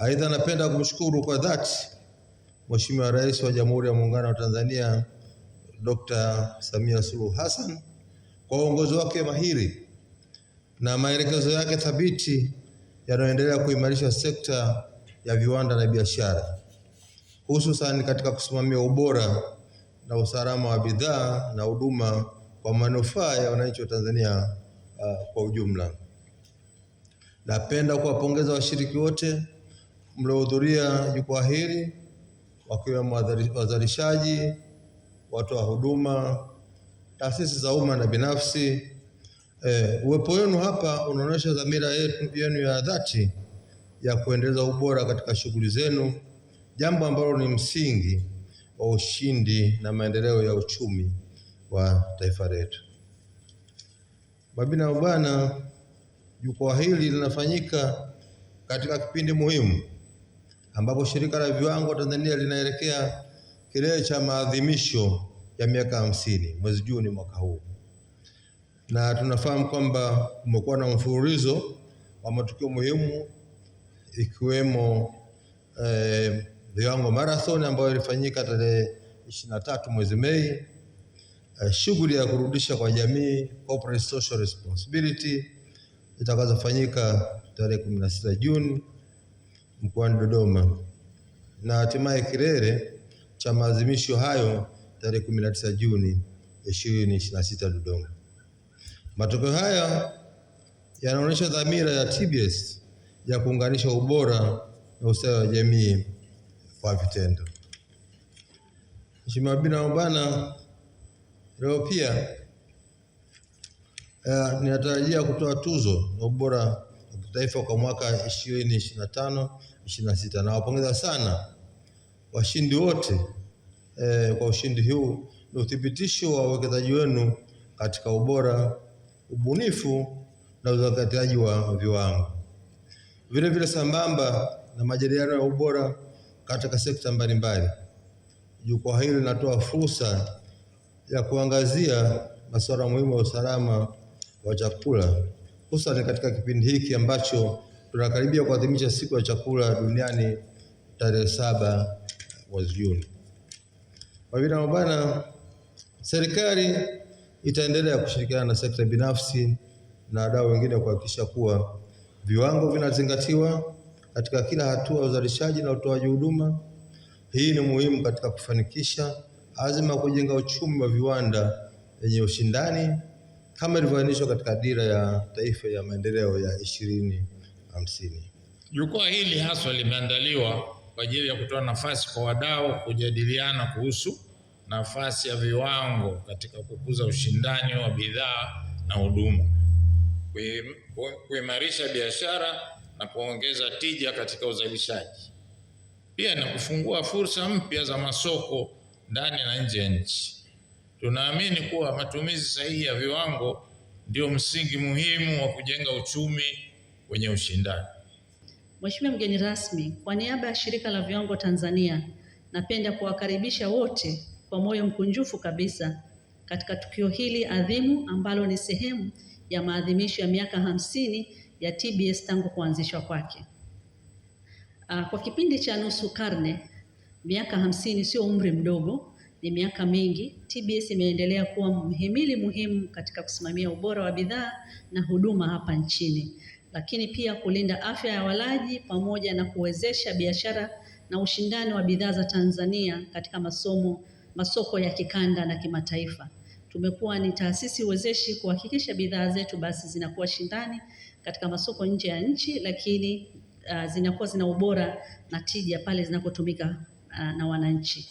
Aidha, napenda kumshukuru kwa dhati Mheshimiwa Rais wa Jamhuri ya Muungano wa Tanzania Dr. Samia Suluhu Hassan kwa uongozi wake mahiri na maelekezo yake thabiti yanayoendelea kuimarisha sekta ya viwanda na biashara, hususan katika kusimamia ubora na usalama wa bidhaa na huduma kwa manufaa ya wananchi wa Tanzania kwa ujumla. Napenda kuwapongeza washiriki wote mliohudhuria jukwaa hili, wakiwemo wazalishaji, watoa huduma, taasisi za umma na binafsi. Uwepo wenu hapa unaonyesha dhamira yenu ya dhati ya kuendeleza ubora katika shughuli zenu, jambo ambalo ni msingi wa ushindi na maendeleo ya uchumi wa taifa letu. Mabibi na mabwana, jukwaa hili linafanyika katika kipindi muhimu ambapo Shirika la Viwango Tanzania linaelekea kilele cha maadhimisho ya miaka 50 mwezi Juni mwaka huu, na tunafahamu kwamba kumekuwa na mfululizo wa matukio muhimu ikiwemo Viwango Marathon ambayo ilifanyika tarehe 23 mwezi Mei, shughuli ya kurudisha kwa jamii corporate social responsibility itakazofanyika tarehe 16 Juni mkoani Dodoma, na hatimaye kilele cha maadhimisho hayo tarehe 19 Juni 2026 Dodoma. Matokeo haya yanaonyesha dhamira ya TBS ya kuunganisha ubora na ustawi wa jamii kwa vitendo. Mheshimiwa Bibi na mabwana, leo pia ninatarajia kutoa tuzo ya ubora wa kitaifa kwa mwaka 2025-26. Nawapongeza sana washindi wote kwa ushindi huu. Ni uthibitisho wa uwekezaji wenu katika ubora, ubunifu na uzingatiaji wa viwango. Vile vile, sambamba na majadiliano ya ubora katika sekta mbalimbali, jukwaa hili linatoa fursa ya kuangazia masuala muhimu ya usalama wa chakula, hususan katika kipindi hiki ambacho tunakaribia kuadhimisha siku ya chakula duniani tarehe 7 mwezi Juni. Mabibi na mabwana, serikali itaendelea kushirikiana na sekta binafsi na wadau wengine kuhakikisha kuwa viwango vinazingatiwa katika kila hatua ya uzalishaji na utoaji huduma. Hii ni muhimu katika kufanikisha azma ya kujenga uchumi wa viwanda yenye ushindani kama ilivyoainishwa katika Dira ya Taifa ya Maendeleo ya 2050. Jukwaa hili haswa limeandaliwa kwa ajili ya kutoa nafasi kwa wadau kujadiliana kuhusu nafasi ya viwango katika kukuza ushindani wa bidhaa na huduma, kuimarisha biashara na kuongeza tija katika uzalishaji, pia na kufungua fursa mpya za masoko ndani na nje ya nchi. Tunaamini kuwa matumizi sahihi ya viwango ndio msingi muhimu wa kujenga uchumi wenye ushindani. Mheshimiwa mgeni rasmi, kwa niaba ya Shirika la Viwango Tanzania, napenda kuwakaribisha wote kwa moyo mkunjufu kabisa katika tukio hili adhimu ambalo ni sehemu ya maadhimisho ya miaka 50 ya TBS tangu kuanzishwa kwake. Kwa kipindi cha nusu karne, miaka 50 sio umri mdogo, ni miaka mingi. TBS imeendelea kuwa mhimili muhimu katika kusimamia ubora wa bidhaa na huduma hapa nchini, lakini pia kulinda afya ya walaji pamoja na kuwezesha biashara na ushindani wa bidhaa za Tanzania katika masoko ya kikanda na kimataifa. Tumekuwa ni taasisi wezeshi kuhakikisha bidhaa zetu basi zinakuwa shindani katika masoko nje ya nchi, lakini zinakuwa zina ubora na tija pale zinapotumika na wananchi.